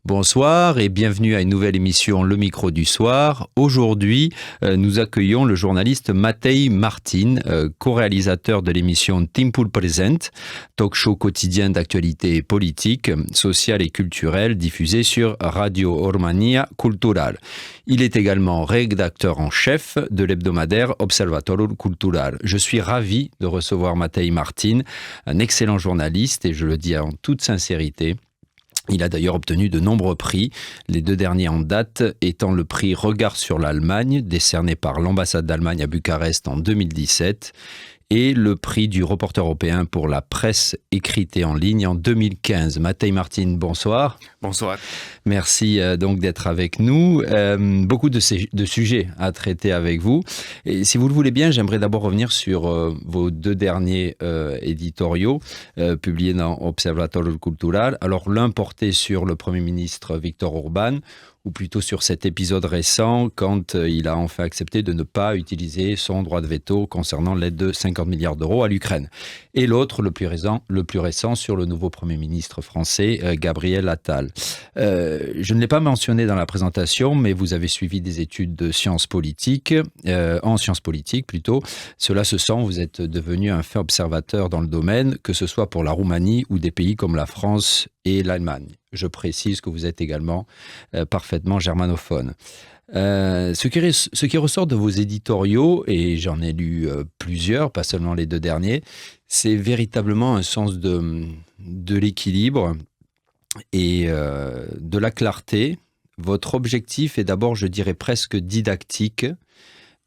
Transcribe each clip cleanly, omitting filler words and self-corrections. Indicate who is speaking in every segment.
Speaker 1: Bonsoir et bienvenue à une nouvelle émission Le Micro du Soir. Aujourd'hui, nous accueillons le journaliste Matei Martin, co-réalisateur de l'émission Timpul Present, talk-show quotidien d'actualité politique, sociale et culturelle diffusé sur Radio Ormania Cultural. Il est également rédacteur en chef de l'hebdomadaire Observatorul Cultural. Je suis ravi de recevoir Matei Martin, un excellent journaliste et je le dis en toute sincérité. Il a d'ailleurs obtenu de nombreux prix, les deux derniers en date étant le prix Regard sur l'Allemagne, décerné par l'ambassade d'Allemagne à Bucarest en 2017, et le prix du reporter européen pour la presse écrite et en ligne en 2015. Matei Martin, bonsoir.
Speaker 2: Bonsoir.
Speaker 1: Merci donc d'être avec nous. Beaucoup de sujets à traiter avec vous. Et si vous le voulez bien, j'aimerais d'abord revenir sur vos deux derniers éditoriaux publiés dans Observatorul Cultural. Alors l'un portait sur le Premier ministre Viktor Orban, ou plutôt sur cet épisode récent quand il a enfin accepté de ne pas utiliser son droit de veto concernant l'aide de 50 milliards d'euros à l'Ukraine. Et l'autre, le plus récent, sur le nouveau Premier ministre français, Gabriel Attal. Je ne l'ai pas mentionné dans la présentation, mais vous avez suivi des études de sciences politiques, en sciences politiques plutôt. Cela se sent, vous êtes devenu un fin observateur dans le domaine, que ce soit pour la Roumanie ou des pays comme la France et l'Allemagne. Je précise que vous êtes également parfaitement germanophone. Ce qui ressort de vos éditoriaux, et j'en ai lu plusieurs, pas seulement les deux derniers, c'est véritablement un sens de l'équilibre et de la clarté. Votre objectif est d'abord, je dirais, presque didactique.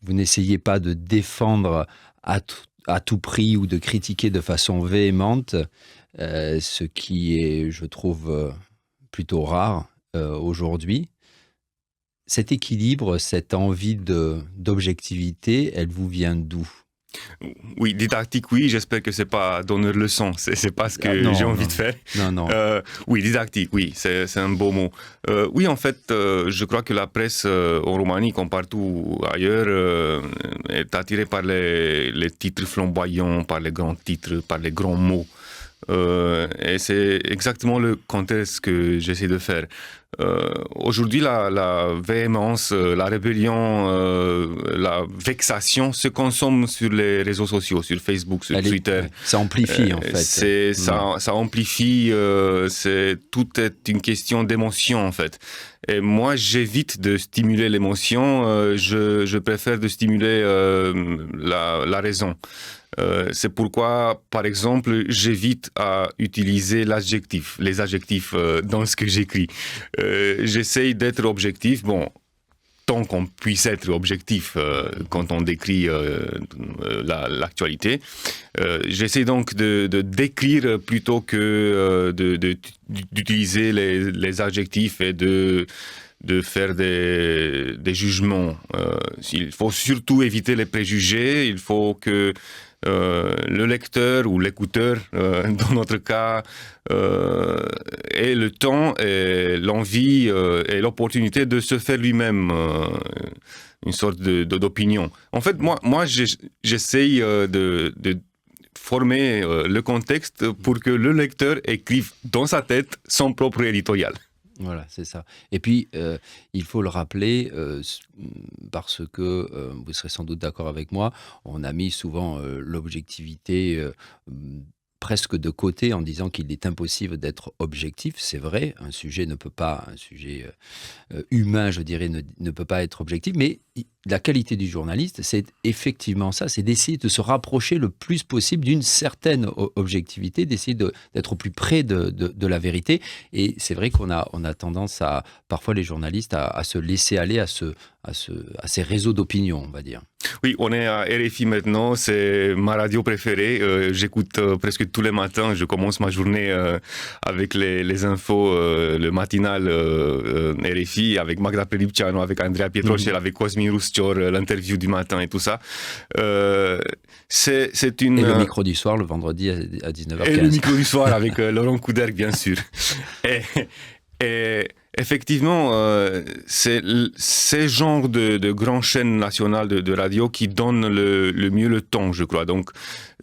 Speaker 1: Vous n'essayez pas de défendre à tout prix ou de critiquer de façon véhémente, ce qui est, je trouve, plutôt rare aujourd'hui. Cet équilibre, cette envie d'objectivité, elle vous vient d'où ?
Speaker 2: Oui, didactique, oui, j'espère que c'est pas donner leçon, c'est pas ce que j'ai envie de faire.
Speaker 1: Non.
Speaker 2: Oui, didactique, oui, c'est un beau mot. Oui, en fait, je crois que la presse en Roumanie, comme partout ailleurs, est attirée par les titres flamboyants, par les grands titres, par les grands mots. Et c'est exactement le contexte que j'essaie de faire. Aujourd'hui, la véhémence, la rébellion, la vexation se consomme sur les réseaux sociaux, sur Facebook, sur Twitter.
Speaker 1: Ça amplifie en fait.
Speaker 2: Ça amplifie, tout est une question d'émotion en fait. Et moi, j'évite de stimuler l'émotion, je préfère de stimuler la raison. C'est pourquoi, par exemple, j'évite à utiliser les adjectifs dans ce que j'écris. J'essaye d'être objectif, tant qu'on puisse être objectif quand on décrit l'actualité. J'essaie donc de décrire plutôt que d'utiliser les adjectifs et de faire des jugements. Il faut surtout éviter les préjugés, il faut que le lecteur ou l'écouteur, dans notre cas, ait le temps et l'envie et l'opportunité de se faire lui-même une sorte d'opinion. En fait, moi j'essaye de former le contexte pour que le lecteur écrive dans sa tête son propre éditorial.
Speaker 1: Voilà, c'est ça. Et puis, il faut le rappeler, parce que vous serez sans doute d'accord avec moi, on a mis souvent l'objectivité presque de côté en disant qu'il est impossible d'être objectif. C'est vrai, un sujet humain, je dirais, ne peut pas être objectif, mais la qualité du journaliste, c'est effectivement ça, c'est d'essayer de se rapprocher le plus possible d'une certaine objectivité, d'essayer d'être au plus près de la vérité. Et c'est vrai qu'on a tendance parfois les journalistes, à se laisser aller à ces réseaux d'opinion, on va dire.
Speaker 2: Oui, on est à RFI maintenant, c'est ma radio préférée. J'écoute presque tous les matins, je commence ma journée avec les infos, le matinal RFI, avec Magda Prelipceanu, avec Andreea Pietroșel, avec Cosmin Ruscior, l'interview du matin et tout ça. C'est une...
Speaker 1: Et le micro du soir, le vendredi à 19h15.
Speaker 2: Et le micro du soir avec Laurent Couderc, bien sûr. Et effectivement, c'est ces genres de grandes chaînes nationales de radio qui donnent le mieux le ton, je crois. Donc,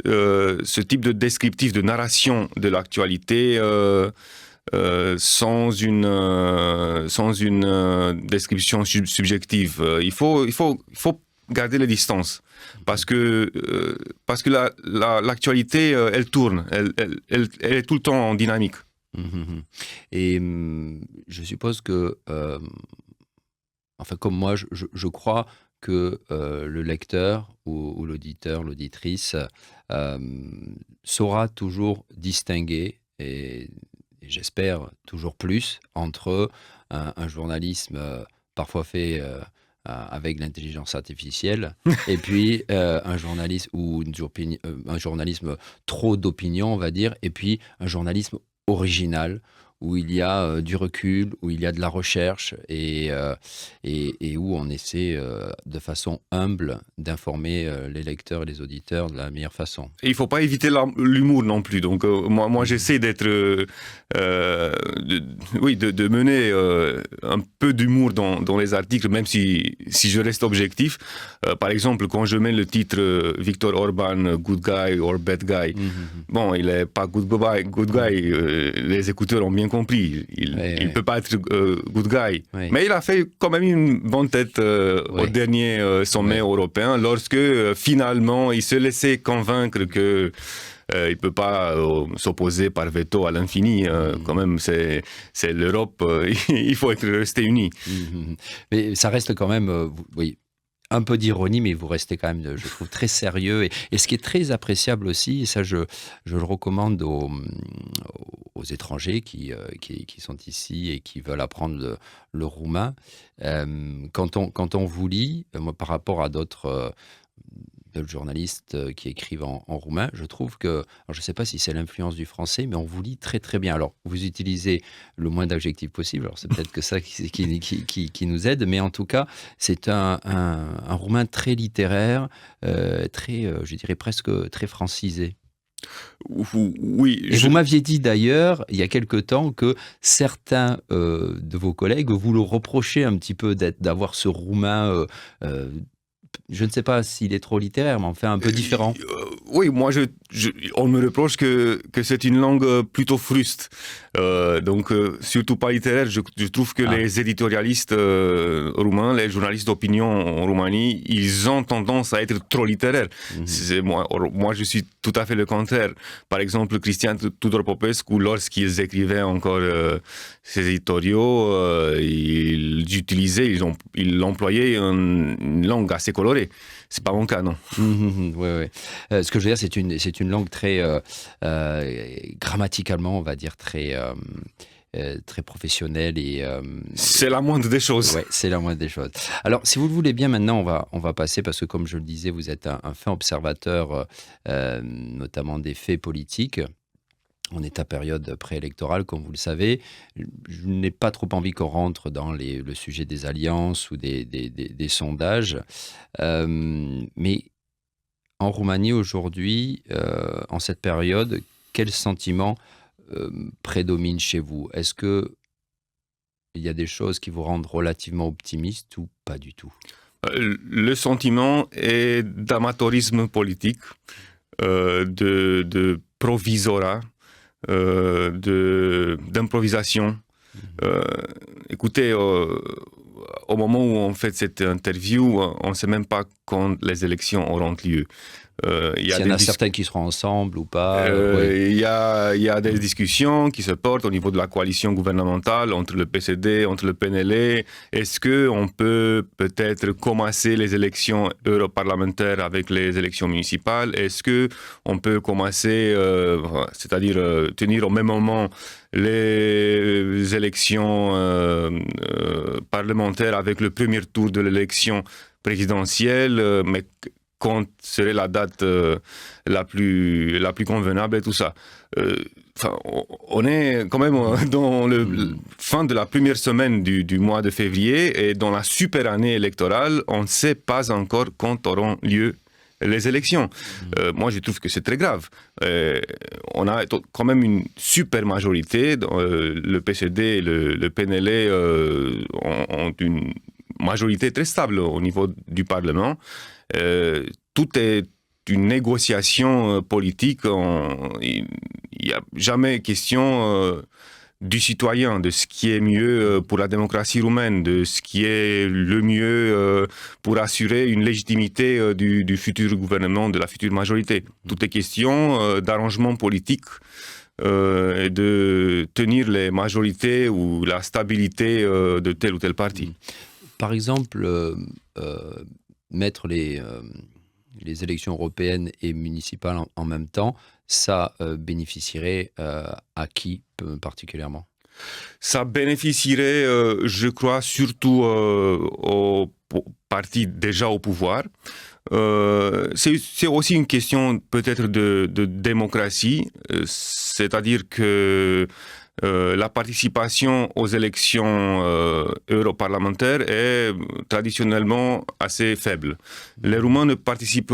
Speaker 2: ce type de descriptif, de narration de l'actualité sans une description subjective. Il faut garder les distances parce que l'actualité, elle tourne, elle est tout le temps en dynamique.
Speaker 1: Et je suppose que, enfin comme moi, je crois que le lecteur ou l'auditeur, l'auditrice saura toujours distinguer, et j'espère toujours plus, entre un journalisme parfois fait avec l'intelligence artificielle et puis un journalisme ou un journalisme trop d'opinion, on va dire, et puis un journalisme original où il y a du recul, où il y a de la recherche et où on essaie de façon humble d'informer les lecteurs et les auditeurs de la meilleure façon.
Speaker 2: Et il ne faut pas éviter l'humour non plus. Donc moi j'essaie d'être, de mener un peu d'humour dans les articles, même si je reste objectif. Par exemple, quand je mets le titre Viktor Orban, good guy or bad guy, bon, il n'est pas good guy. Les écouteurs ont bien compris. Il ne peut pas être good guy. Mais il a fait quand même une bonne tête au dernier sommet européen, lorsque finalement il se laissait convaincre que il ne peut pas s'opposer par veto à l'infini. Quand même, c'est l'Europe. Il faut rester unis.
Speaker 1: Mais ça reste quand même, oui, un peu d'ironie, mais vous restez quand même, je trouve, très sérieux. Et ce qui est très appréciable aussi, et ça je le recommande aux étrangers qui sont ici et qui veulent apprendre le roumain, quand on vous lit, moi par rapport à d'autres journalistes qui écrivent en roumain, je trouve que, alors je ne sais pas si c'est l'influence du français, mais on vous lit très très bien. Alors, vous utilisez le moins d'adjectifs possible, alors c'est peut-être que ça qui nous aide, mais en tout cas, c'est un roumain très littéraire, très, je dirais presque très francisé.
Speaker 2: Oui.
Speaker 1: Et vous m'aviez dit d'ailleurs, il y a quelque temps, que certains de vos collègues vous le reprochaient un petit peu d'avoir ce roumain je ne sais pas s'il est trop littéraire, mais enfin un peu différent.
Speaker 2: Oui, moi, on me reproche que c'est une langue plutôt fruste. Donc, surtout pas littéraire. Je trouve que les éditorialistes roumains, les journalistes d'opinion en Roumanie, ils ont tendance à être trop littéraires. Moi, je suis tout à fait le contraire. Par exemple, Cristian Tudor Popescu, lorsqu'ils écrivaient encore ces éditoriaux, ils employaient une langue assez colorée. C'est pas mon cas, non.
Speaker 1: Oui. Ce que je veux dire, c'est une langue très grammaticalement, on va dire, très professionnelle et
Speaker 2: c'est la moindre des choses.
Speaker 1: Oui, c'est la moindre des choses. Alors, si vous le voulez bien, maintenant, on va passer, parce que comme je le disais, vous êtes un fin observateur, notamment des faits politiques. On est à période préélectorale, comme vous le savez. Je n'ai pas trop envie qu'on rentre dans le sujet des alliances ou des sondages. Mais en Roumanie, aujourd'hui, en cette période, quel sentiment prédomine chez vous? Est-ce qu'il y a des choses qui vous rendent relativement optimiste ou pas du tout?
Speaker 2: Le sentiment est d'amateurisme politique, de provisorat, d'improvisation. Écoutez, au moment où on fait cette interview, on ne sait même pas quand les élections auront lieu.
Speaker 1: Il y en a certains qui seront ensemble ou pas.
Speaker 2: Il y a des discussions qui se portent au niveau de la coalition gouvernementale entre le PSD, entre le PNL. Est-ce qu'on peut peut-être commencer les élections europarlementaires avec les élections municipales? Est-ce qu'on peut commencer, c'est-à-dire tenir au même moment les élections parlementaires avec le premier tour de l'élection présidentielle, mais quand serait la date la plus convenable et tout ça. On est quand même dans le fin de la première semaine du mois de février, et dans la super année électorale, on ne sait pas encore quand auront lieu les élections. Moi, je trouve que c'est très grave. On a quand même une super majorité. Le PSD et le PNL ont une majorité très stable au niveau du Parlement. Tout est une négociation politique. Il n'y a jamais question du citoyen, de ce qui est mieux pour la démocratie roumaine, de ce qui est le mieux pour assurer une légitimité du futur gouvernement, de la future majorité. Tout est question d'arrangement politique et de tenir les majorités ou la stabilité de tel ou tel parti.
Speaker 1: Par exemple, mettre les élections européennes et municipales en même temps, ça bénéficierait à qui particulièrement?
Speaker 2: Ça bénéficierait, je crois, surtout aux partis déjà au pouvoir. C'est aussi une question peut-être de démocratie, c'est-à-dire que la participation aux élections europarlementaires est traditionnellement assez faible. Les Roumains ne participent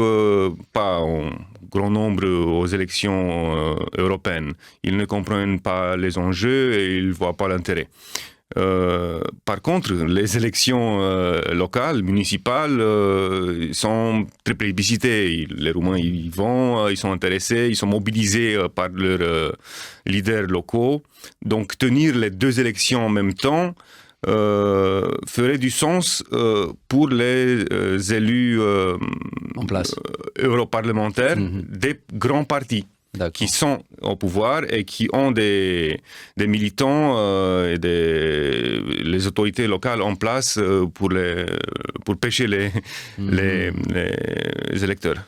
Speaker 2: pas en grand nombre aux élections européennes. Ils ne comprennent pas les enjeux et ils ne voient pas l'intérêt. Par contre, les élections locales, municipales, sont très plébiscitées. Les Roumains y vont, ils sont intéressés, ils sont mobilisés par leurs leaders locaux. Donc, tenir les deux élections en même temps ferait du sens pour les élus
Speaker 1: En place.
Speaker 2: europarlementaires des grands partis. Qui sont au pouvoir et qui ont des militants et les autorités locales en place pour pêcher les électeurs.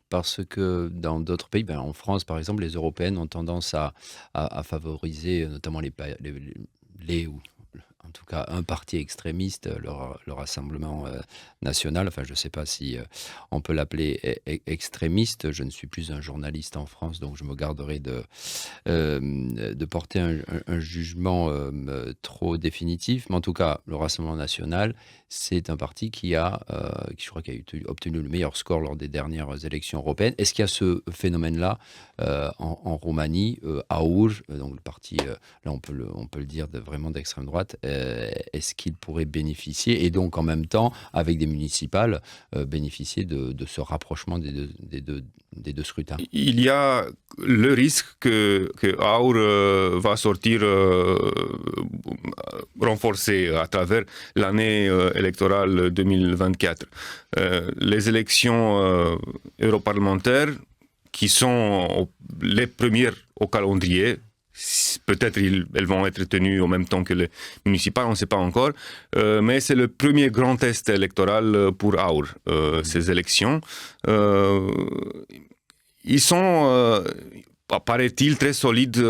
Speaker 1: Parce que dans d'autres pays, en France par exemple, les européennes ont tendance à favoriser notamment les ou en tout cas un parti extrémiste, le Rassemblement national. Enfin, je ne sais pas si on peut l'appeler extrémiste. Je ne suis plus un journaliste en France, donc je me garderai de porter un jugement trop définitif. Mais en tout cas, le Rassemblement national, c'est un parti qui je crois, qui a obtenu le meilleur score lors des dernières élections européennes. Est-ce qu'il y a ce phénomène-là en Roumanie, AUR, donc le parti, là on peut le dire, vraiment d'extrême droite, est-ce qu'il pourrait bénéficier, et donc en même temps, avec des municipales, bénéficier de ce rapprochement des deux scrutins?
Speaker 2: Il y a le risque que AUR va sortir renforcé à travers l'année électorale 2024. Les élections europarlementaires, qui sont les premières au calendrier, peut-être elles vont être tenues en même temps que les municipales, on ne sait pas encore, mais c'est le premier grand test électoral pour AUR, ces élections. Ils sont, paraît-il, très solides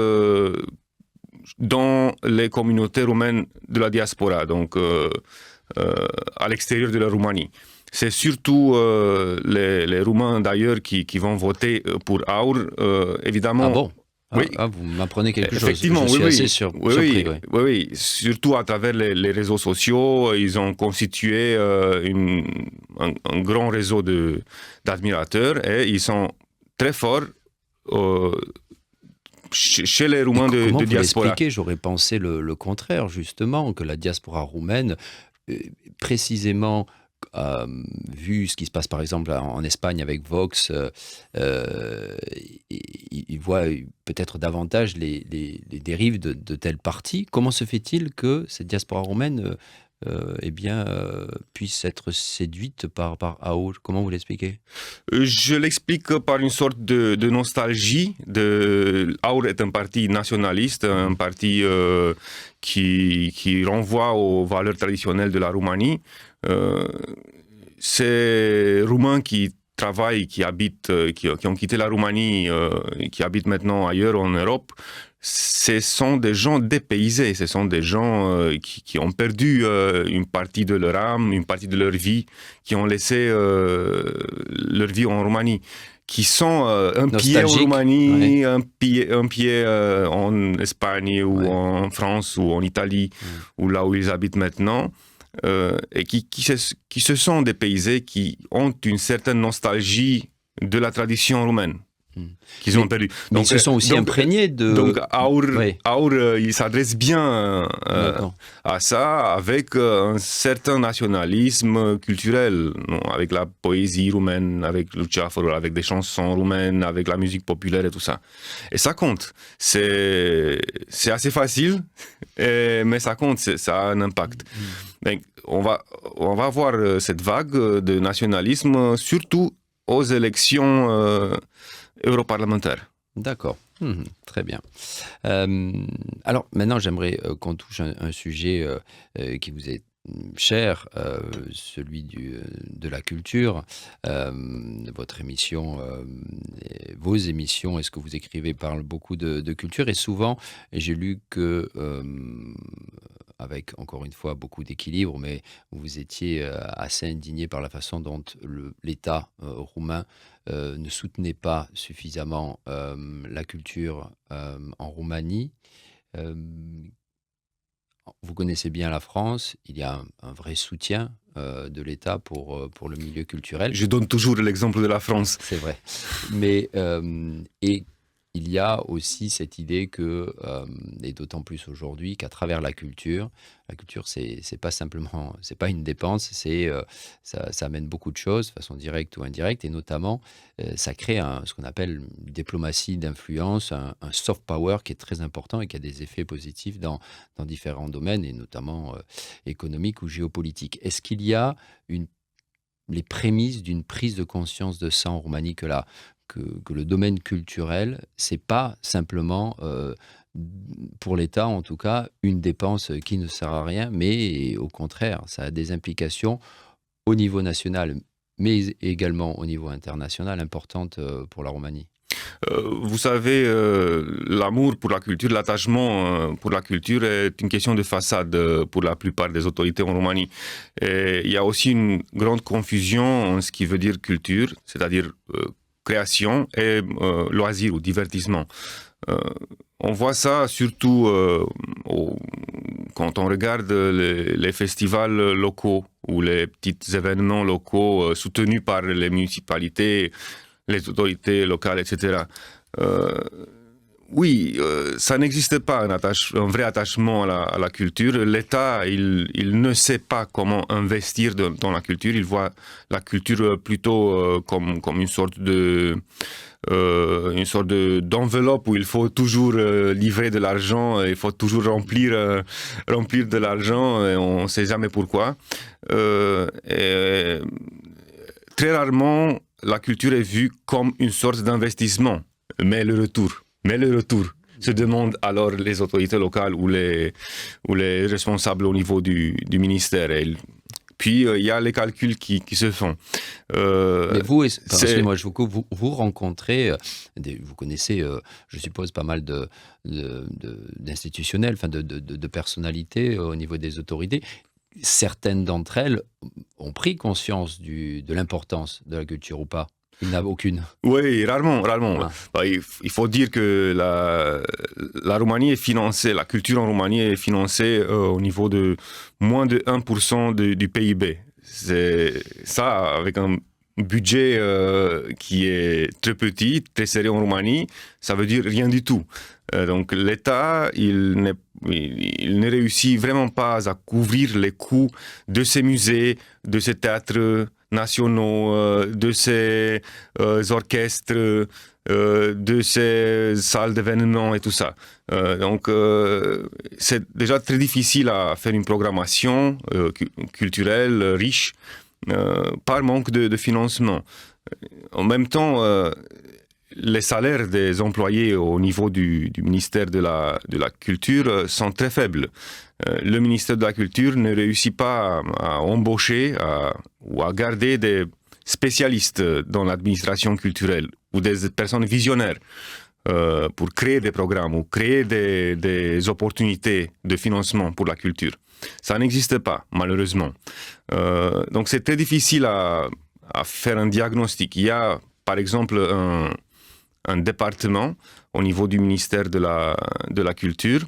Speaker 2: dans les communautés roumaines de la diaspora, donc à l'extérieur de la Roumanie. C'est surtout les Roumains d'ailleurs qui vont voter pour AUR, évidemment.
Speaker 1: Ah bon?
Speaker 2: Oui.
Speaker 1: Vous m'apprenez quelque chose.
Speaker 2: Effectivement,
Speaker 1: je suis assez surpris.
Speaker 2: Oui, surtout à travers les réseaux sociaux, ils ont constitué un grand réseau d'admirateurs et ils sont très forts chez les Roumains de diaspora.
Speaker 1: Comment vous l'expliquez? J'aurais pensé le contraire, justement, que la diaspora roumaine, précisément, vu ce qui se passe par exemple en Espagne avec Vox, il voit peut-être davantage les dérives de tels partis. Comment se fait-il que cette diaspora roumaine puisse être séduite par AUR? Comment vous l'expliquez?
Speaker 2: Je l'explique par une sorte de nostalgie. AUR est un parti nationaliste, un parti qui renvoie aux valeurs traditionnelles de la Roumanie. Ces Roumains qui travaillent, qui habitent, qui ont quitté la Roumanie, qui habitent maintenant ailleurs en Europe, ce sont des gens dépaysés, ce sont des gens qui ont perdu une partie de leur âme, une partie de leur vie, qui ont laissé leur vie en Roumanie, qui sont un pied en Roumanie, un pied en Espagne ou en France ou en Italie, ou là où ils habitent maintenant. Et qui se sont dépaysés, qui ont une certaine nostalgie de la tradition roumaine. qu'ils ont perdu.
Speaker 1: Mais ils se sont aussi imprégnés de...
Speaker 2: Donc, Aur, il s'adresse bien à ça avec un certain nationalisme culturel, avec la poésie roumaine, avec Luceafărul, avec des chansons roumaines, avec la musique populaire et tout ça. Et ça compte. C'est assez facile, mais ça compte, ça a un impact. Donc, on va avoir cette vague de nationalisme, surtout aux élections europarlementaires.
Speaker 1: D'accord, très bien. Alors maintenant, j'aimerais qu'on touche un sujet qui vous est cher, celui de la culture. Votre émission, vos émissions et ce que vous écrivez parlent beaucoup de culture. Et souvent, j'ai lu que, avec encore une fois beaucoup d'équilibre, mais vous étiez assez indigné par la façon dont l'État roumain ne soutenait pas suffisamment la culture en Roumanie. Vous connaissez bien la France, il y a un vrai soutien de l'État pour le milieu culturel.
Speaker 2: Je donne toujours l'exemple de la France.
Speaker 1: C'est vrai. Mais, et il y a aussi cette idée que, et d'autant plus aujourd'hui, qu'à travers la culture, c'est pas simplement, c'est pas une dépense, ça amène beaucoup de choses, de façon directe ou indirecte, et notamment, ça crée ce qu'on appelle une diplomatie d'influence, un soft power qui est très important et qui a des effets positifs dans différents domaines, et notamment économiques ou géopolitiques. Est-ce qu'il y a les prémices d'une prise de conscience de ça en Roumanie, que le domaine culturel, c'est pas simplement, pour l'État en tout cas, une dépense qui ne sert à rien, mais au contraire, ça a des implications au niveau national, mais également au niveau international importantes pour la Roumanie?
Speaker 2: Vous savez, l'amour pour la culture, l'attachement pour la culture est une question de façade pour la plupart des autorités en Roumanie. Et il y a aussi une grande confusion en ce qui veut dire culture, c'est-à-dire création et loisir ou divertissement. On voit ça surtout quand on regarde les festivals locaux ou les petits événements locaux soutenus par les municipalités, les autorités locales, etc. Oui, ça n'existe pas un vrai attachement à la culture. L'État, il ne sait pas comment investir dans la culture. Il voit la culture plutôt comme une sorte d'enveloppe où il faut toujours livrer de l'argent, il faut toujours remplir de l'argent, et on ne sait jamais pourquoi. Et très rarement, la culture est vue comme une sorte d'investissement, mais le retour se demandent alors les autorités locales ou les responsables au niveau du ministère. Puis, il y a les calculs qui se font.
Speaker 1: Mais vous, excusez-moi, je vous coupe, vous rencontrez, vous connaissez, je suppose, pas mal d'institutionnels, enfin de personnalités au niveau des autorités. Certaines d'entre elles ont pris conscience de l'importance de la culture ou pas? Il n'y en a aucune.
Speaker 2: Oui, rarement.
Speaker 1: Ah.
Speaker 2: Il faut dire que la Roumanie est financée, la culture en Roumanie est financée au niveau de moins de 1% du PIB. C'est ça, avec un budget qui est très petit, très serré en Roumanie, ça veut dire rien du tout. Donc l'État, il ne réussit vraiment pas à couvrir les coûts de ces musées, de ces théâtres nationaux, de ces orchestres, de ces salles d'événements et tout ça. Donc c'est déjà très difficile à faire une programmation culturelle riche par manque de financement. En même temps, les salaires des employés au niveau du ministère de la Culture sont très faibles. Le ministère de la Culture ne réussit pas à embaucher ou à garder des spécialistes dans l'administration culturelle ou des personnes visionnaires pour créer des programmes ou créer des opportunités de financement pour la culture. Ça n'existe pas, malheureusement. Donc c'est très difficile à faire un diagnostic. Il y a, par exemple, un département au niveau du ministère de la Culture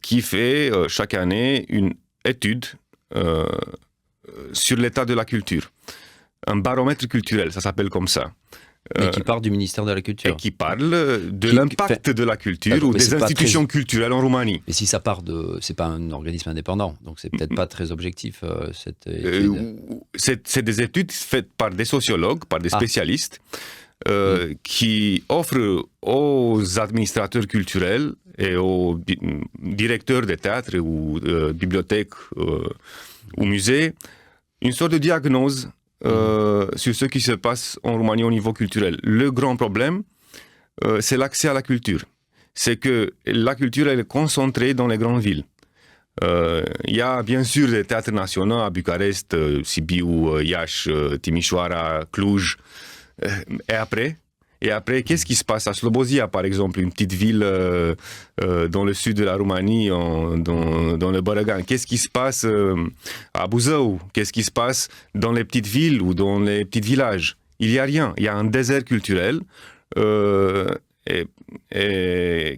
Speaker 2: qui fait chaque année une étude sur l'état de la culture. Un baromètre culturel, ça s'appelle comme ça.
Speaker 1: Mais qui part du ministère de la Culture.
Speaker 2: Et qui parle de l'impact de la culture ou des institutions culturelles en Roumanie.
Speaker 1: Et si ça part de... C'est pas un organisme indépendant, donc c'est peut-être pas très objectif, cette étude.
Speaker 2: C'est des études faites par des sociologues, par des spécialistes, qui offrent aux administrateurs culturels et aux directeurs de théâtres ou bibliothèques ou musées une sorte de diagnose sur ce qui se passe en Roumanie au niveau culturel. Le grand problème, c'est l'accès à la culture. C'est que la culture, elle est concentrée dans les grandes villes. Il y a bien sûr des théâtres nationaux à Bucarest, Sibiu, Iași, Timișoara, Cluj. Et après, qu'est-ce qui se passe à Slobozia, par exemple, une petite ville dans le sud de la Roumanie, dans le Bărăgan? Qu'est-ce qui se passe à Buzău? Qu'est-ce qui se passe dans les petites villes ou dans les petits villages? Il n'y a rien. Il y a un désert culturel et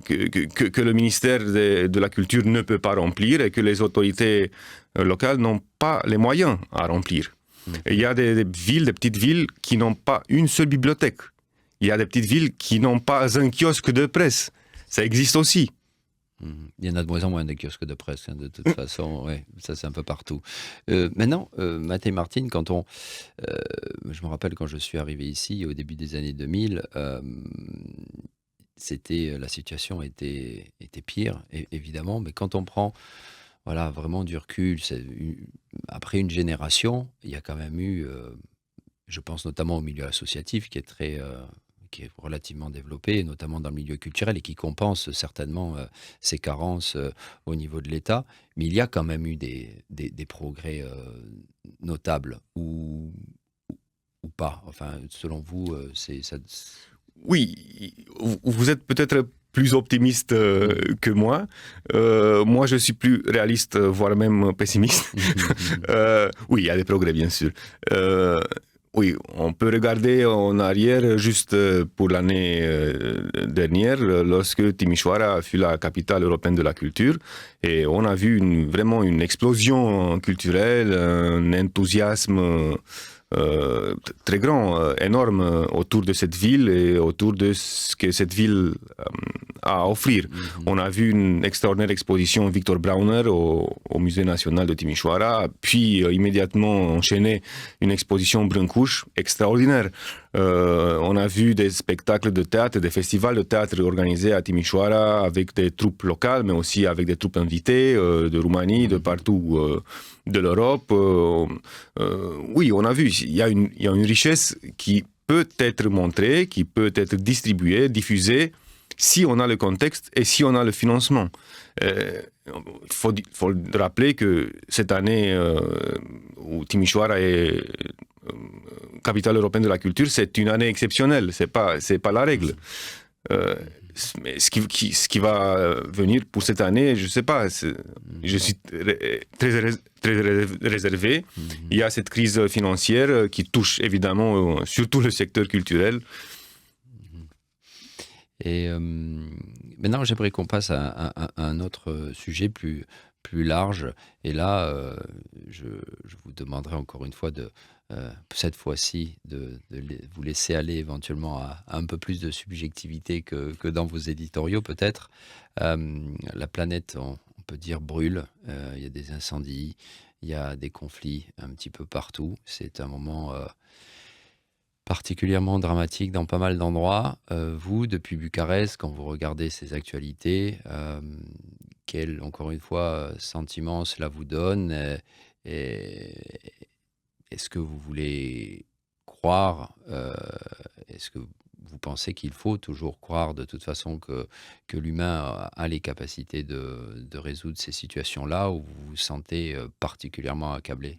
Speaker 2: que le ministère de la Culture ne peut pas remplir et que les autorités locales n'ont pas les moyens à remplir. Il y a des villes, des petites villes qui n'ont pas une seule bibliothèque. Il y a des petites villes qui n'ont pas un kiosque de presse. Ça existe aussi.
Speaker 1: Il y en a de moins en moins des kiosques de presse, hein, de toute façon. Ouais, ça, c'est un peu partout. Maintenant, Matej Martin, je me rappelle quand je suis arrivé ici au début des années 2000, la situation était pire, évidemment. Mais quand on prend vraiment du recul, après une génération, il y a quand même eu, je pense notamment au milieu associatif qui est relativement développé, notamment dans le milieu culturel et qui compense certainement ces carences au niveau de l'État. Mais il y a quand même eu des progrès notables ou pas. Enfin, selon vous, c'est ça.
Speaker 2: Oui, vous êtes peut-être plus optimiste que moi. Moi, je suis plus réaliste, voire même pessimiste. Oui, il y a des progrès, bien sûr. Oui, on peut regarder en arrière juste pour l'année dernière, lorsque Timișoara fut la capitale européenne de la culture, et on a vu vraiment une explosion culturelle, un enthousiasme très grand, énorme autour de cette ville et autour de ce que cette ville a à offrir. On a vu une extraordinaire exposition Victor Brauner au Musée national de Timișoara, puis immédiatement enchaîné une exposition Brâncuș extraordinaire. On a vu des spectacles de théâtre, des festivals de théâtre organisés à Timișoara avec des troupes locales, mais aussi avec des troupes invitées de Roumanie, de partout de l'Europe. Oui, on a vu, il y a une richesse qui peut être montrée, qui peut être distribuée, diffusée, si on a le contexte et si on a le financement. Il faut rappeler que cette année où Timișoara est capitale européenne de la culture, c'est une année exceptionnelle, c'est pas la règle. Mais ce qui va venir pour cette année, je ne sais pas. Je suis très réservé. Il y a cette crise financière qui touche évidemment surtout le secteur culturel.
Speaker 1: Et maintenant, j'aimerais qu'on passe à un autre sujet plus large. Et là, je vous demanderai encore une fois cette fois-ci de vous laisser aller éventuellement à un peu plus de subjectivité que dans vos éditoriaux peut-être. La planète, on peut dire, brûle. Il y a des incendies, il y a des conflits un petit peu partout. C'est un moment particulièrement dramatique dans pas mal d'endroits. Vous, depuis Bucarest, quand vous regardez ces actualités, quel, encore une fois, sentiment cela vous donne et est-ce que vous voulez croire, est-ce que vous pensez qu'il faut toujours croire de toute façon que l'humain a les capacités de résoudre ces situations-là, ou vous vous sentez particulièrement accablé?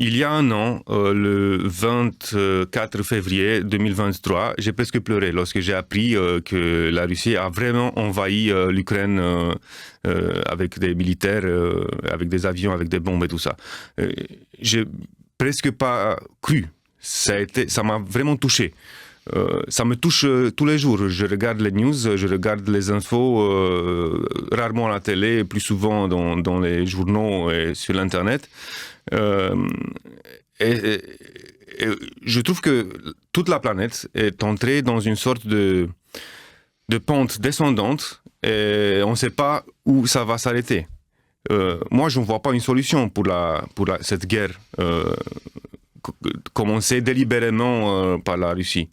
Speaker 2: Il y a un an, le 24 février 2023, j'ai presque pleuré lorsque j'ai appris que la Russie a vraiment envahi l'Ukraine avec des militaires, avec des avions, avec des bombes et tout ça. J'ai presque pas cru. Ça m'a vraiment touché. Ça me touche tous les jours. Je regarde les news, je regarde les infos, rarement à la télé, plus souvent dans les journaux et sur l'Internet. Et je trouve que toute la planète est entrée dans une sorte de pente descendante et on ne sait pas où ça va s'arrêter. Moi, je ne vois pas une solution pour cette guerre commencée délibérément par la Russie.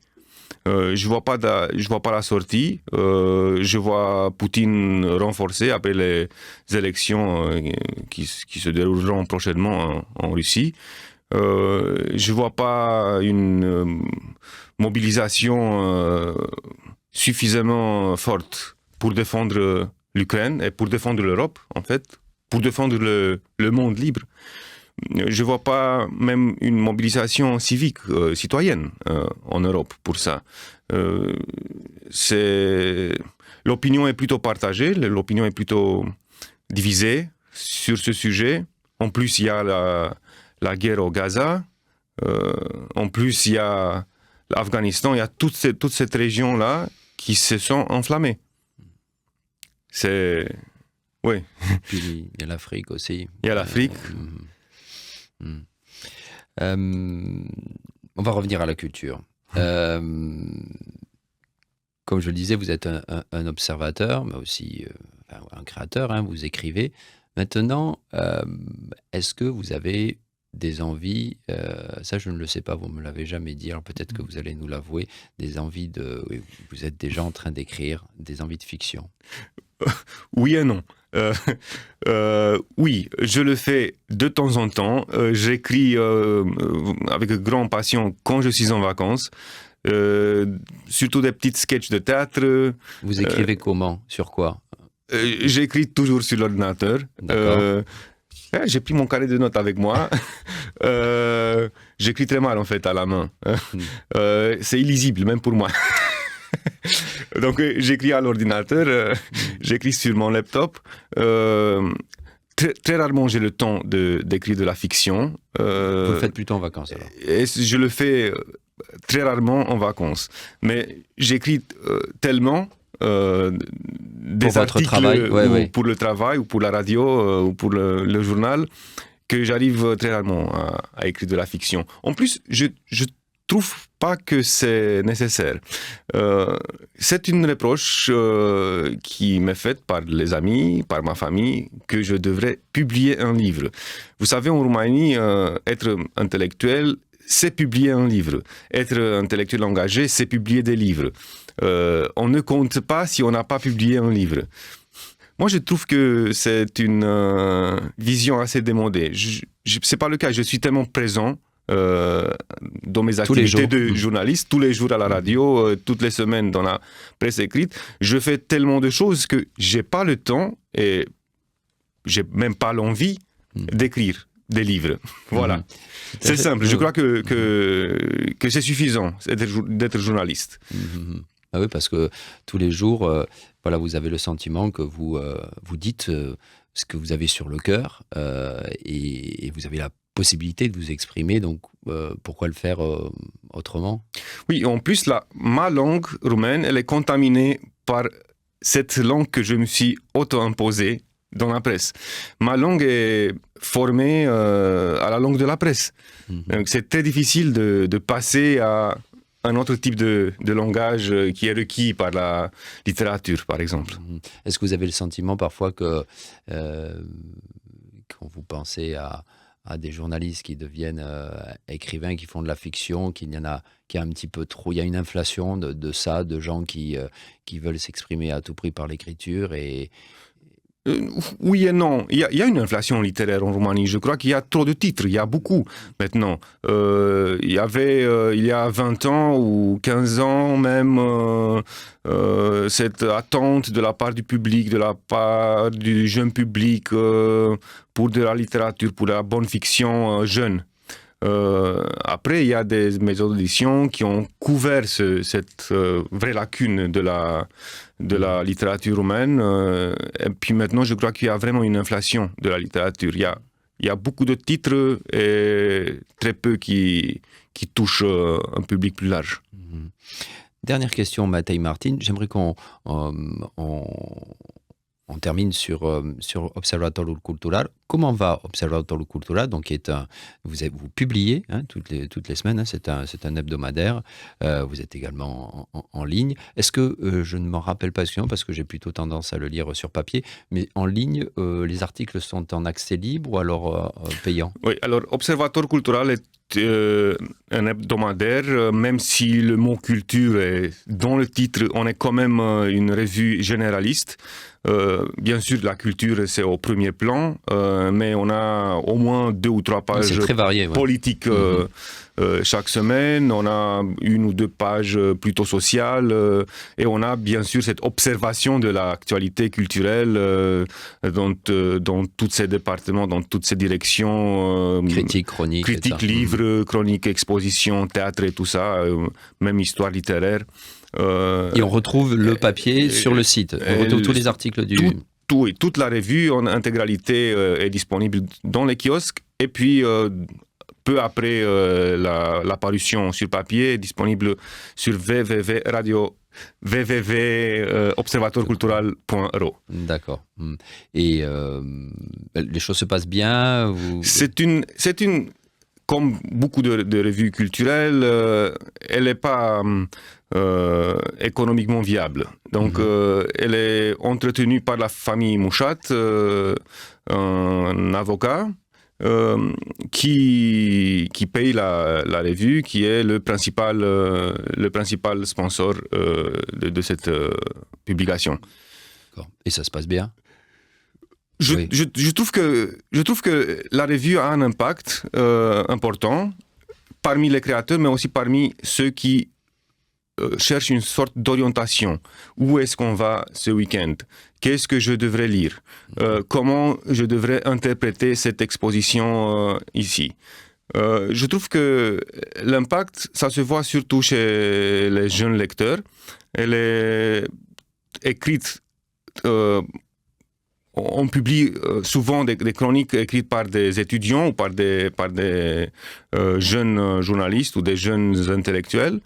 Speaker 2: Je vois pas la sortie. Je vois Poutine renforcé après les élections qui se dérouleront prochainement en Russie. Je vois pas une mobilisation suffisamment forte pour défendre l'Ukraine et pour défendre l'Europe, en fait, pour défendre le monde libre. Je ne vois pas même une mobilisation civique, citoyenne en Europe pour ça. L'opinion est plutôt partagée, l'opinion est plutôt divisée sur ce sujet. En plus, il y a la guerre au Gaza. En plus, il y a l'Afghanistan. Il y a toute cette région-là qui se sont enflammées. Oui.
Speaker 1: Puis il y a l'Afrique aussi.
Speaker 2: Il y a l'Afrique.
Speaker 1: On va revenir à la culture. Comme je le disais, vous êtes un observateur, mais aussi un créateur, hein, vous écrivez. Maintenant, est-ce que vous avez des envies, ça je ne le sais pas, vous ne me l'avez jamais dit, alors peut-être que vous allez nous l'avouer, des envies oui, vous êtes déjà en train d'écrire des envies de fiction?
Speaker 2: Oui et non. Oui, je le fais de temps en temps. J'écris avec grande passion quand je suis en vacances. Surtout des petites sketchs de théâtre.
Speaker 1: Vous écrivez comment? Sur quoi?
Speaker 2: J'écris toujours sur l'ordinateur. J'ai pris mon carnet de notes avec moi. J'écris très mal en fait à la main. C'est illisible même pour moi. Donc j'écris à l'ordinateur, j'écris sur mon laptop. Très rarement j'ai le temps d'écrire de la fiction.
Speaker 1: Vous le faites plutôt en vacances alors?
Speaker 2: Et je le fais très rarement en vacances. Mais j'écris tellement des articles pour le travail ou pour la radio ou pour le journal que j'arrive très rarement à écrire de la fiction. En plus, je trouve pas que c'est nécessaire. C'est une reproche qui m'est faite par les amis, par ma famille, que je devrais publier un livre. Vous savez, en Roumanie, être intellectuel, c'est publier un livre. Être intellectuel engagé, c'est publier des livres. On ne compte pas si on n'a pas publié un livre. Moi, je trouve que c'est une vision assez démodée. C'est pas le cas. Je suis tellement présent dans mes activités de journaliste, tous les jours à la radio, toutes les semaines dans la presse écrite. Je fais tellement de choses que j'ai pas le temps et j'ai même pas l'envie d'écrire des livres. Voilà. C'est simple. Je crois que c'est suffisant d'être journaliste.
Speaker 1: Ah oui, parce que tous les jours, voilà, vous avez le sentiment que vous dites ce que vous avez sur le cœur et vous avez la possibilité de vous exprimer, donc pourquoi le faire autrement?
Speaker 2: Oui, en plus, ma langue roumaine, elle est contaminée par cette langue que je me suis auto-imposée dans la presse. Ma langue est formée à la langue de la presse. Donc c'est très difficile de passer à un autre type de langage qui est requis par la littérature, par exemple.
Speaker 1: Est-ce que vous avez le sentiment parfois que quand vous pensez à des journalistes qui deviennent écrivains, qui font de la fiction, qu'il y a un petit peu trop, il y a une inflation de ça, de gens qui veulent s'exprimer à tout prix par l'écriture et...
Speaker 2: Oui et non. Il y a une inflation littéraire en Roumanie. Je crois qu'il y a trop de titres. Il y a beaucoup maintenant. Il y avait, il y a 20 ans ou 15 ans même, cette attente de la part du public, de la part du jeune public pour de la littérature, pour de la bonne fiction jeune. Après, il y a des maisons d'édition qui ont couvert cette vraie lacune de la littérature roumaine. Et puis maintenant, je crois qu'il y a vraiment une inflation de la littérature. Il y a beaucoup de titres et très peu qui touchent un public plus large.
Speaker 1: Dernière question, Matei Martin. J'aimerais qu'on termine sur Observatorul Cultural. comment va Observatorul Cultural, donc qui est vous publiez toutes les semaines, c'est un hebdomadaire, vous êtes également en ligne. Est-ce que, je ne m'en rappelle pas parce que j'ai plutôt tendance à le lire sur papier, mais en ligne, les articles sont en accès libre ou alors payant?
Speaker 2: Oui, alors Observator Cultural est un hebdomadaire, même si le mot culture est dans le titre, on est quand même une revue généraliste. Bien sûr, la culture, c'est au premier plan, mais on a au moins 2 ou 3 pages
Speaker 1: C'est très varié, ouais.
Speaker 2: politiques chaque semaine. On a 1 ou 2 pages plutôt sociales et on a bien sûr cette observation de l'actualité culturelle dans tous ces départements, dans toutes ces directions.
Speaker 1: Critique, chronique.
Speaker 2: Critique, livres, chroniques, expositions, théâtre et tout ça, même histoire littéraire.
Speaker 1: Et on retrouve le papier sur le site. On retrouve tous les articles du...
Speaker 2: Toute la revue en intégralité est disponible dans les kiosques. Et puis, peu après la parution sur papier, est disponible sur www.observatorcultural.ro.
Speaker 1: D'accord. Et les choses se passent bien
Speaker 2: C'est une comme beaucoup de revues culturelles, elle n'est pas économiquement viable. Donc, elle est entretenue par la famille Mouchat, un avocat, qui paye la revue, qui est le principal sponsor de cette publication.
Speaker 1: D'accord. Et ça se passe bien?
Speaker 2: Je trouve que la revue a un impact important parmi les créateurs, mais aussi parmi ceux qui cherchent une sorte d'orientation. Où est-ce qu'on va ce week-end? Qu'est-ce que je devrais lire? Comment je devrais interpréter cette exposition ici? Je trouve que l'impact, ça se voit surtout chez les jeunes lecteurs. Elle est écrite... on publie souvent des chroniques écrites par des étudiants ou par des jeunes journalistes ou des jeunes intellectuels.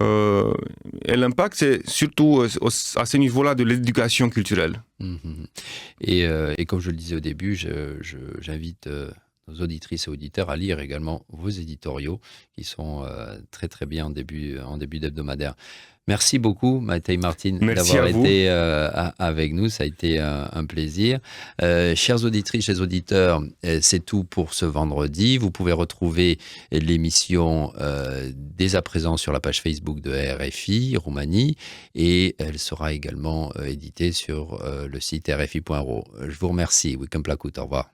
Speaker 2: Et l'impact, c'est surtout à ce niveau-là de l'éducation culturelle.
Speaker 1: Et comme je le disais au début, j'invite nos auditrices et auditeurs à lire également vos éditoriaux qui sont très très bien en début d'hebdomadaire. Merci beaucoup, Matej Martin, d'avoir été avec nous. Ça a été un plaisir. Chères auditrices, chers auditeurs, c'est tout pour ce vendredi. Vous pouvez retrouver l'émission dès à présent sur la page Facebook de RFI Roumanie et elle sera également éditée sur le site rfi.ro. Je vous remercie. Weekend Placout, au revoir.